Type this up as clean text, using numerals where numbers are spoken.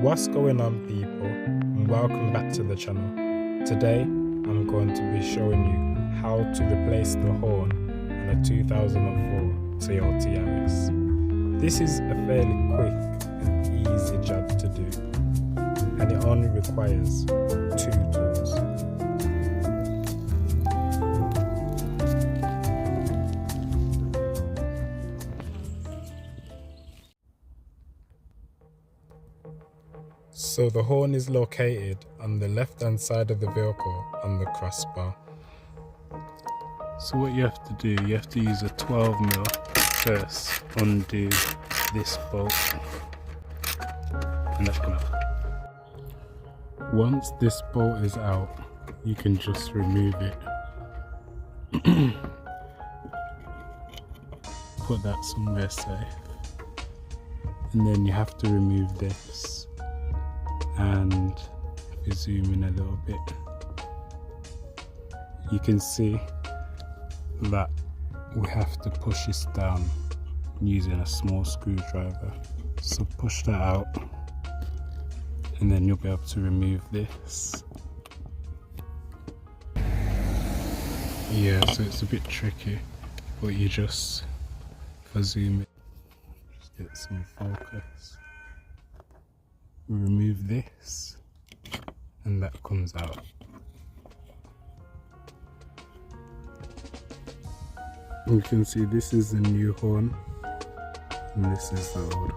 What's going on, people, and welcome back to the channel. Today I'm going to be showing you how to replace the horn on a 2004 Toyota Yaris. This is a fairly quick and easy job to do, and it only requires 2 tools. So the horn is located on the left hand side of the vehicle on the crossbar. So what you have to do, you have to use a 12mm first, undo this bolt and that come out. Once this bolt is out, you can just remove it. Put that somewhere safe. And then you have to remove this. And if you zoom in a little bit, you can see that we have to push this down using a small screwdriver. So push that out and then you'll be able to remove this. Yeah, so it's a bit tricky, but you just, if I zoom it, just get some focus. Remove this and that comes out. You can see this is the new horn and this is the old